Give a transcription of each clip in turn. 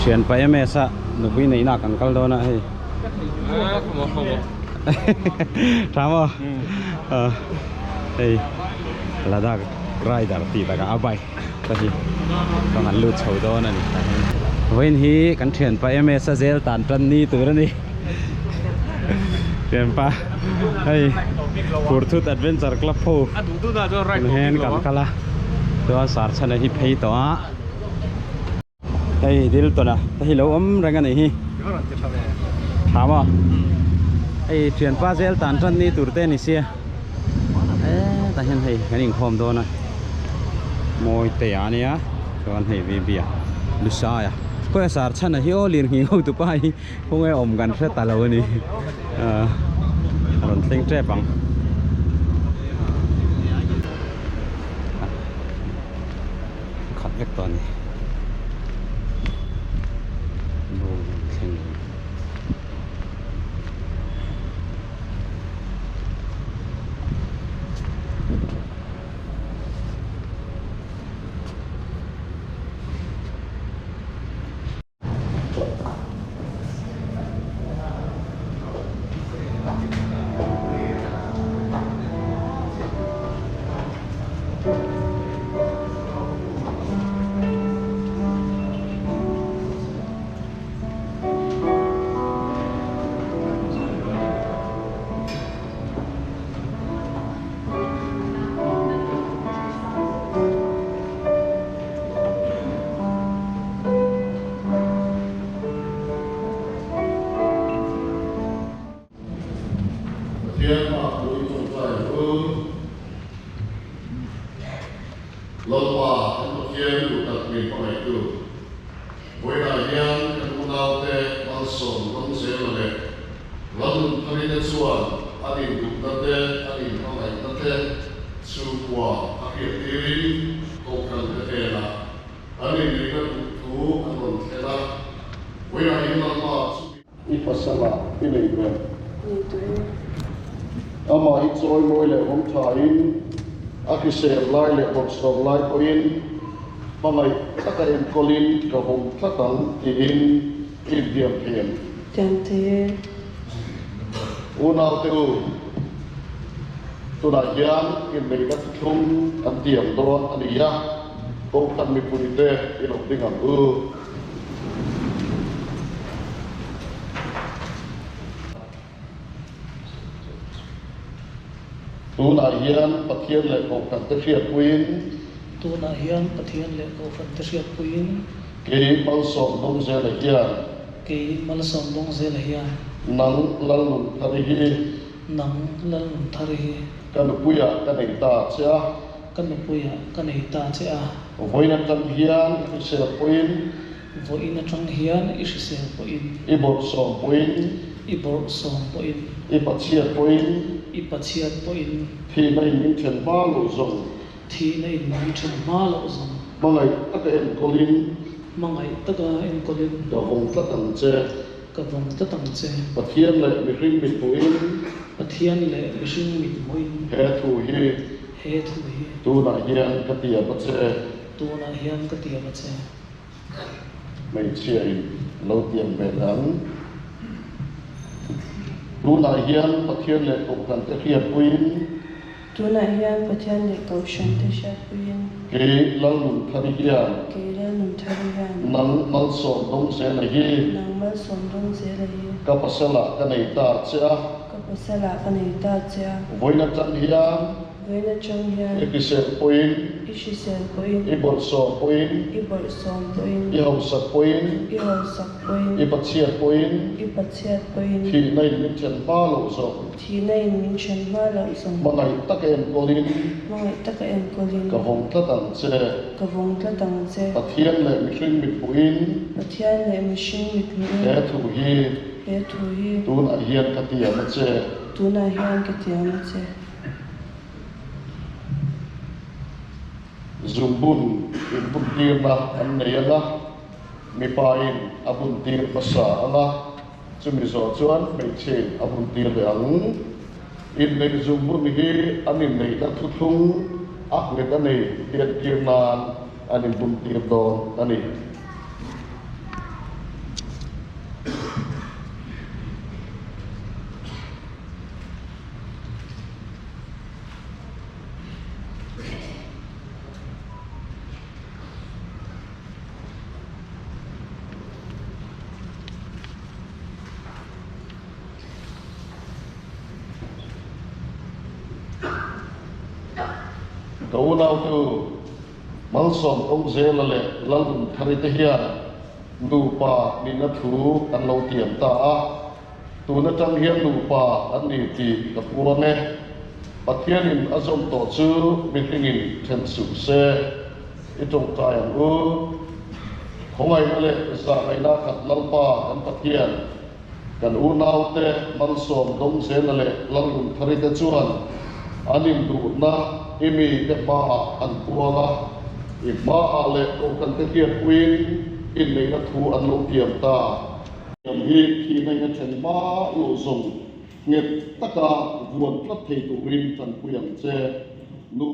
chuyện phải em sa nó quý này nào cần câu đó nè hay không sama hey là da rider ti ta ka abai ta hi ta han lu chho do na ni wen hi kan thian pa em sa zel tan tan ni tur ni thian pa hey Pursuit Adventure Club pho hen kan kala to sar chana hi phei to hey dil to na ta hi lo om ranga nei hi thama ai thian pa zel tan tan ni tur te ni sia ta hiện hay cái hình khom đó này mồi tè ania còn hay vì bia lu sa ya có sar chân là hiếu liền hiếu tụi bay không ai ôm gần sẽ ta lâu này rồi tinh trẻ bằng khát vết toàn này Thiên mà đối tượng phải lâu qua anh một thiên đủ đặc biệt bằng ngày từ với đại diện các môn nào thế bằng sồn bằng xe là đẹp lần thay đến xuân anh đi đủ đặc thế anh đi bằng ngày đặc thế su qua anh hiện đi công cần cái thế là anh đi cái thú anh còn thế là với đại diện là mà ít phát sinh là cái này về ama hit soi moi le hom thain akise lai le hom som lai poin mangai taka em kolin ka hom thatan ti in diam thiam Jante unau te u tu da yan in me ka thum an diam do ania ko kan mi punite in ok ding am tu na hian pathian le ko kan te thiat puin tu na hian pathian le ko kan te thiat puin ke mal som dong ze le hian ke mal som dong ze le hian nang lal nun thari hi nang lal thari hi kan puya kan ei ta cha kan puya kan ei ta cha voina kan hian i se puin voina tang hian i se puin i bor som puin i bor som puin i pathian puin i pathian puin thì nay mình chân ba lỗ rồng thi nei min chen ma lo zong mà ngày các em colin mangai taka en kolin đã hồng tất tầng che ka vong ta tang che và thiên lệ bị rinh bị puin pathian le mishing mit moin he thu hi he thu hi tu na hian cái tiền bắt che tu na hian ka tia ma che mày chia lâu tiền về lắm tu na hian và thiên lệ cũng cần cái hiệp puin tu na hian pathian le ko shan te sha puin cái lăng lùng thari hian ke la num thari hian nắng mal sổ đông xe này hi nang ma som dong ze la hi cái pasala cái này ta cha ka pasala ka nei ta cha với nó chân hian veina chang hian cái xe puin ishi sen puin i bor so puin i bor som puin i hậu sắc puin i ho sak puin i pathian puin i pathiat puin thì nay mình chân ba lỗ rồng thi nei min chen ma lo zong mà ngày tắc em colin mangai taka en kolin ka hồng thất tầng che ka vong tla tang che pathian lệ mình sinh mình puin pathian le mishing mit mi he thu hi he thu hi tu na hian ka tia ma che tu na hian ka tia ma che zumbun in bun tir na an nei ala mi pa in abun tir pasa ala chumi zo chuan mei chen abun tir le ang in nei zumbun hi anin nei ta thu thung ak le ta nei tian tir nan anin bun tir don ani nào tu mal som ông dễ là lệ lăng thari te hiền nu pa ni na thu an lo tiệm ta tu na tang hiền nu pa an ni ti ka pu ne pathian in azom to chu mi in then su se itong ta yang u khongai na le sa ngai na khat lalpa kan pathian kan u nau te mal som dong se na le lăng thari te chuan anim du na imi te pa an puala i ma ale ko kan te hian queen in nei na thu an lo tiam ta yam hi khi nei na chen ma lo zong nget taka vuan tlat thei tu rin tan puyam che nu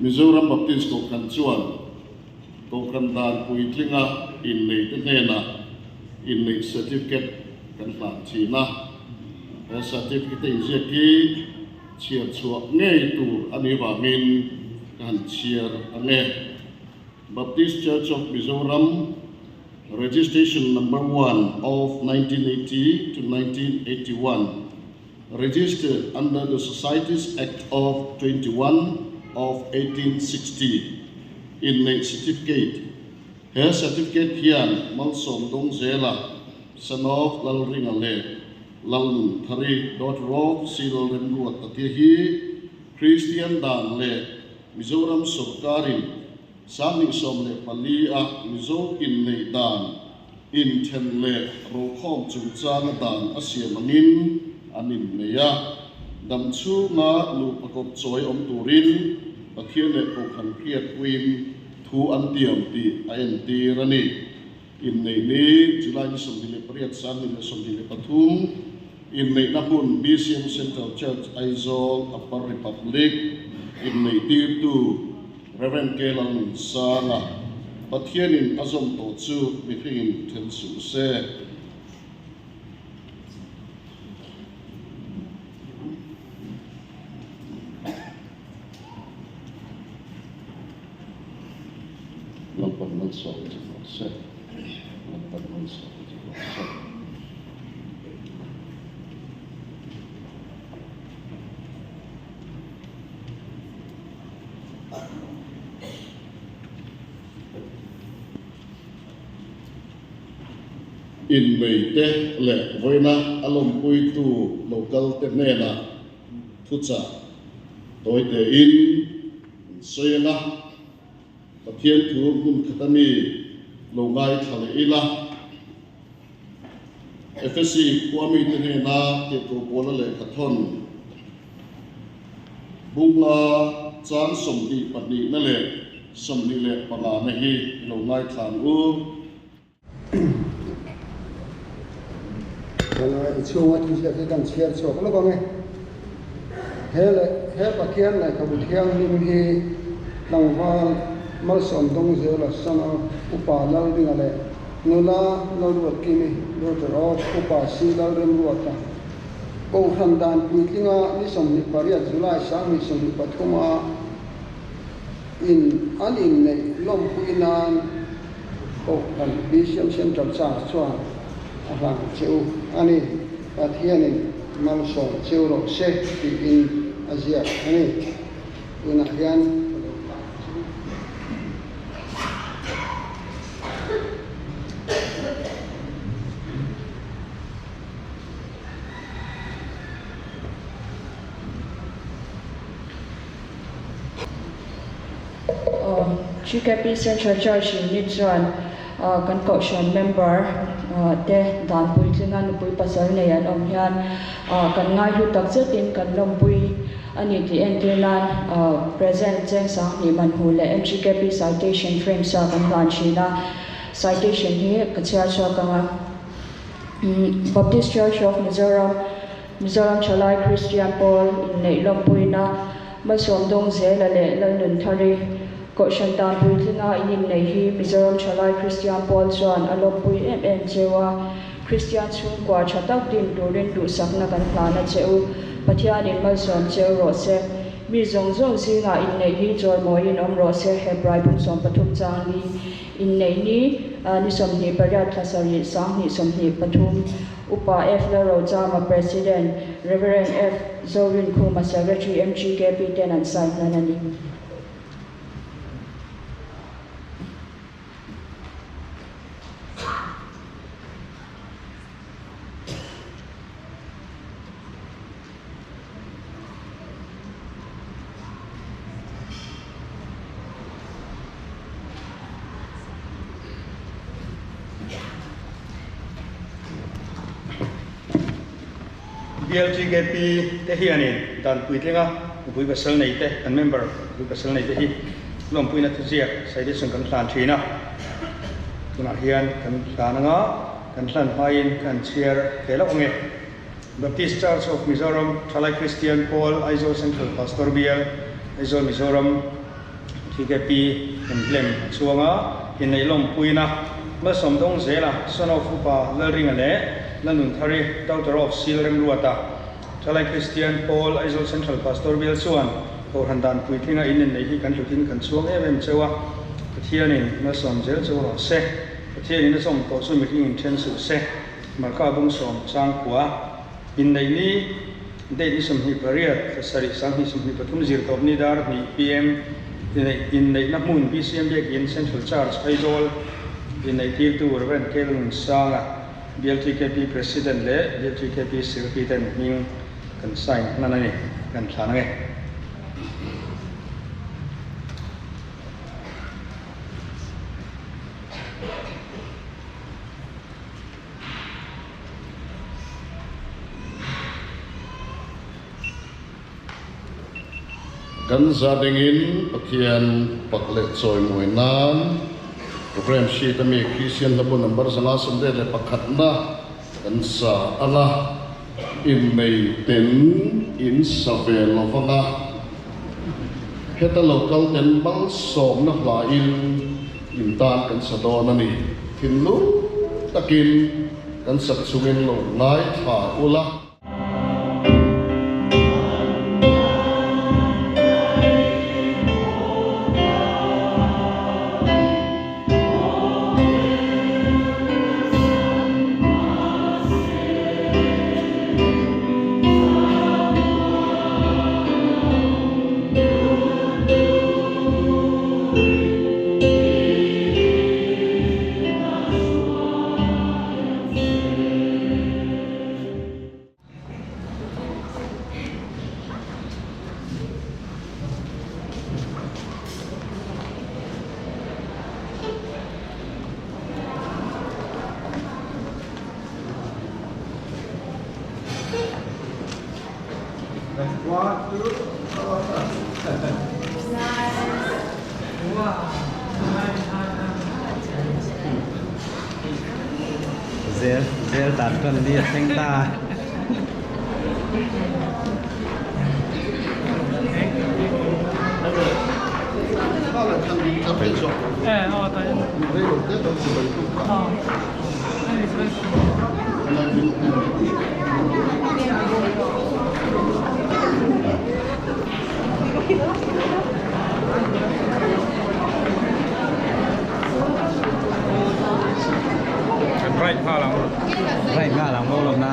Mizoram Baptist ko kan chuan ko kan dan pui tlinga in nei te hena in nei certificate kan hlan thina a certificate in je ki chiar chuak ngei tur ani wangin kan chiar ane Baptist Church of Mizoram registration number 1 of 1980 to 1981 registered under the Societies Act of 21 of 1860 in the certificate. Her certificate hian malsom dong zela sanof lal ringale lal thari.org sil remruat tathi Christian dan le Mizoram Sarkarin sami som le pali a mizo in nei dan in then le ro khom chung chang dan asiamanin anin neya dam chu nga lu pakop choi om turin pathian le ko khan khiat win thu an tiam ti ain ti rani in nei ni July ni som dile priat san ni som dile pathum in nei na hun BCM Central Church Aizol Upper Republic in nei ti tu Reverend Kelang Sanga pathian in azom to chu mi phing then su se lampan manso se lampan manso se in mei te le voina alom pui tu local te nena thucha toi te in soyanga pathian thu hun khatani longai thale ila FSC kwami te nena te ko bola le khathon bungla chan somdi patni na le somni le pala na hi longai thlan u Kalau cuma tu saja kan siar so. Kalau kau ni, hel pakian ni kemudian ni langwal malsom dong zela sana upalal dengan le nula nolwat kini doterot upasilal remluata. Kau handan puitinga ni som ni paria Julai sang ni som ni patkuma in anin ni lom puinan kau kan BCM Central Church abang ceu ani pathian ni malsom ceu lo se in Asia ani unahian GKP Central Church Unit John kan caution member te dan pui tlinga nu pui pasal nei an om hian kan ngai lu tak zetin kan lom pui อันนี้ที่ NTLAN present แจ้งสังนิมันหูและ MGKP citation frame สากันพลานชีนะ citation นี้กระจายชาวกัน Baptist Church of Mizoram Chalai Christian Paul in Nei Lompuina Masom Dong Zela le Lalun Thari Ko Shantan Puitlinga in Nei Hi Mizoram Chalai Christian Paul Chuan Alompui Chewa Christian Chung Kwa Chatak Din Durin Du Sakna Kan Plana Cheu Pathian in Masom Cheu Rose Mi Zong Zong Zinga in Nei Hi Jor Moin Om Rose Hebrai Bung Som Pathum Changli in Nei Ni Ni Somni Paryat Thasari Sang Ni Somni Pathum Upa F. Larojama President, Reverend F. Zorin Kuma Secretary, MGKP Tenant Site Nanani. BLGKP te hi anin dan puitlinga pui basal nei te kan member pui basal nei te hi lom puina tu zia sai de sung kan tlan thina tuna hian kan tlananga kan tlan hain kan chair kela onge Baptist Church of Mizoram Chalai Christian Paul Aizo Central Pastor BL Aizo Mizoram GKP emblem chuanga in nei lom puina ma somdong zela son of upa lalring ale Lanun Thari, Daughter of Silrem Luata, Chalai Christian Paul, Aizo Central Pastor Bill Suan, Kohandan Puitinga in Nehi Kantutin Kansuang Evem Chewa, Patianin, Mason Zel Zoro Se, Patianin the Som Tosu making intensive Se, Markabung Som, Changkua, in Nehi, Day Isum Hipariat, Sari Sang Hisum Hipatum Zirkov Nidar, PM, in the Namun, BCM in Central Church, Aizol, in the Tier 2, Reverend Kelun Sanga. BLGKP President le BLGKP Secretary Ming kan sign nanani kan thanange kan zadengin Pathian Paklet Choi Moinan Program sheet ami Christian labo number sanga somde le pakhatna kan sa ala in nei ten in savel lovanga heta local ten bang som na la in tan kan sa do na ni hinlu takin kan sak sungen lo lai tha ula Zel tan kan dia seng ta right ผ้าหลัง ไรง่าหลังโลลมนะ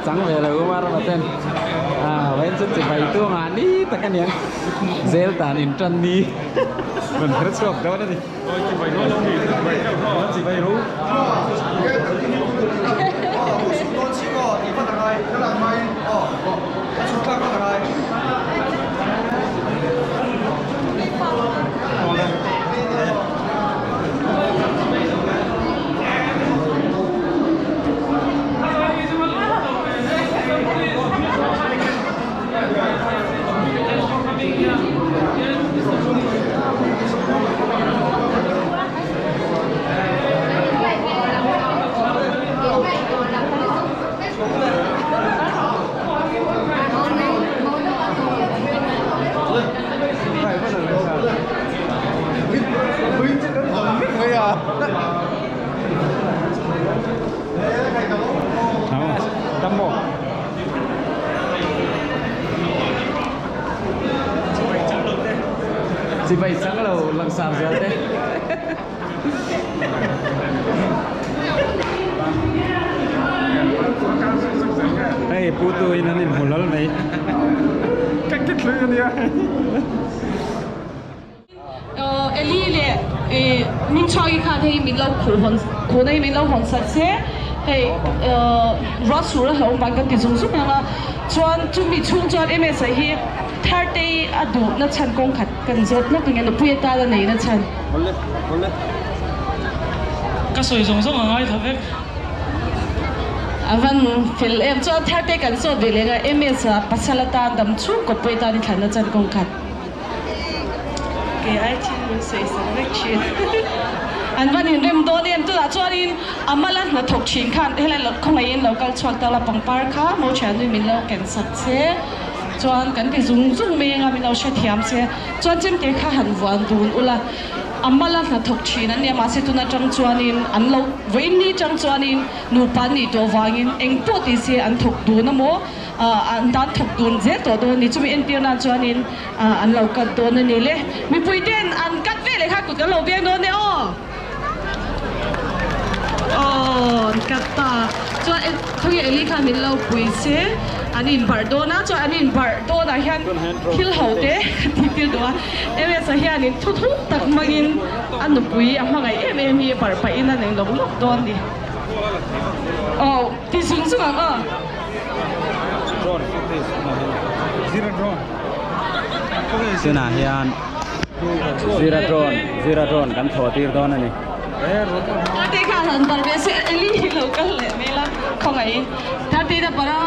trắng về là Umar mà tên vậy rất chỉ phải tua mà đi tất cả những zel tàn in trần đi mình rất sốc đó đấy chỉ phải nói lông gì chỉ phải rú tâm bộ chỉ vậy sáng là lần sàm giờ đấy hey putu ini nih mulal nih kakek lu dia Eli le min choi kha thei min lo khul nei min lo hon sat se hey ro su ra ho ban kan ti zum zum nga chuan chu mi chung chuan ms hi 30 adu na chan kong khat kan zot na kan no puya ta la nei na chan boleh ka soi zong zong ngai thavek avan fil em chuan 30 kan zot ve le nga ms pasalata dam chu ko puya ta ni thlan na chan kong khat ke ai chin lu sei sa vek chin an van in rem do nem tu la chuan in amala na thok thin khan hele lot khong ai in local chuak ta la pangpar kha mo chan ni min lo ken sak se chuan kan ti zung zung me nga min lo sha thiam se chuan chem te kha han wan dun ula amala na thok thin an ne ma se tu na tang chuan in an lo vein ni tang chuan in nu pan ni to wangin eng po ti se an thok du na mo an dan thok dun je to do ni chumi en tir na chuan in an lo kat do na ni le mi pui den an kat ve le kha ku ka lo biang do ne kata chuan thoi eli kha min lo pui se anin bardona cho anin bardona hian khil hote titil do eme sa hian in thu thu tak mangin anu pui amangai em hi par pa ina neng lo lok don ni ti sung sung anga sina hian zira drone kan tho tir don ani Tadi kan bar besi eli local le mela kongai. Tadi dah para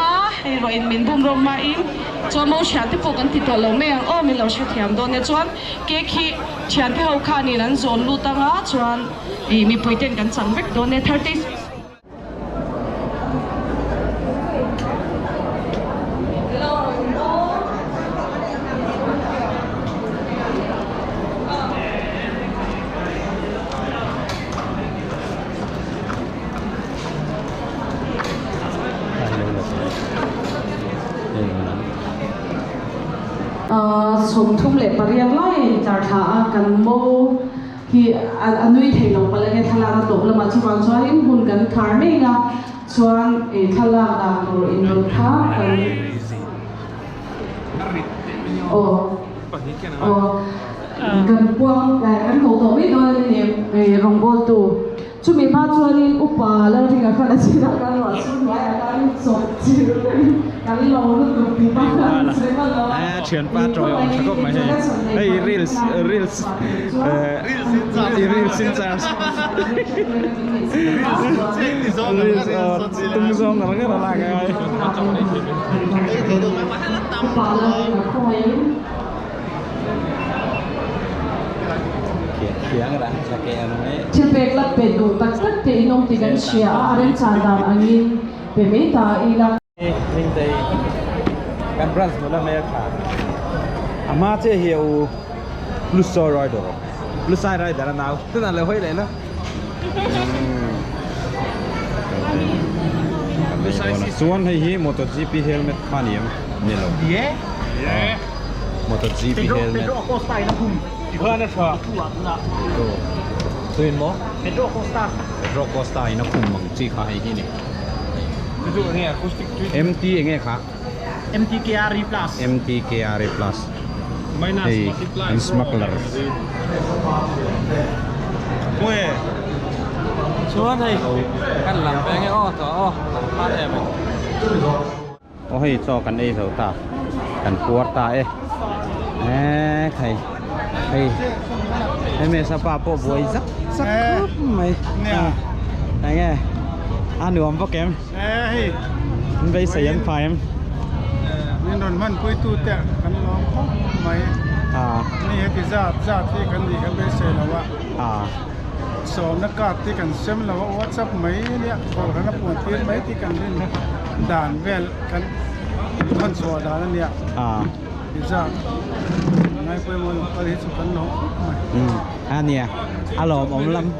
heroin min bum roma in. Chuan mau sian te pokan ti to lo me ang min lo sha thiam don ne chuan ke khi sian te ho kha ni nan zon lu tanga chuan mi poiten kan chang vek don ne 30 sum thum le pariang lai char tha kan mo hi anui thei lo pala ke thala na to lama chuan chuan in hun kan thar me nga chuan e thala da tur in lo tha kan kan puang kan ko to me do ni rong bol tu chumi pa chuan in upa la ringa khala chira kan wa sun wa kan so chi kan lo lu tu pi pa se ma lo chuyển ba trôi ông chắc có mày hey reels xin chào tung sông là cái là cái Trên bề lập bề đủ tất tất thì nông thì gần xia đến tràn đàm anh in về mấy ta y là mình thấy kan branch mo la me kha ama che hiu blue star rider blue side rider nào tức là lời hoi lại nó suan hay hi MotoGP helmet khaniam nelo MotoGP helmet Pedro Acosta ina kum Gana sa Tuin mo Pedro Acosta ina kum mang chi kha hi ni Itu ni acoustic tweet. MT enge kha MTKR Plus MTKR plus Minus hey multiply. and smuggler Ôi. Xuống thì căn làm cái ô thở phát đẹp này o hei cho kan ei tho ta kan puar ta e thai hei me sapa po boi zak zak mai này nghe ăn nuông vóc em Hey, bây giờ ăn phải em nên đồn man cuối tu tệ kan long khóc màyนี่ที่จะที่กันดีกันไปเสร็จแล้วว่าสอนนักการที่กันเชื่อมแล้วว่าวัดซับไหมเนี่ยบอกกันนะปวดตีนไหมที่กันเล่นด่านเวลกันคนสอนด่านเนี่ยที่จะไงไปมันก็เลยสุกันน้องอันเนี้ยอารมณ์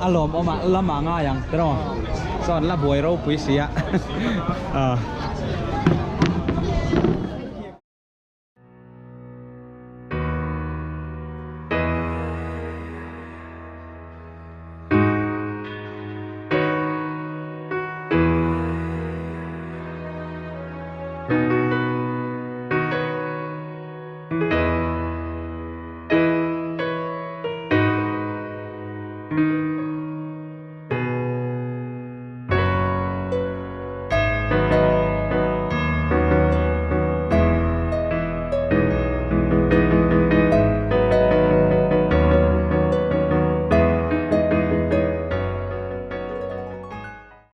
อารมณ์มาละมาง่ายยังตรอสอนละบวยเราปุ๋ยเสีย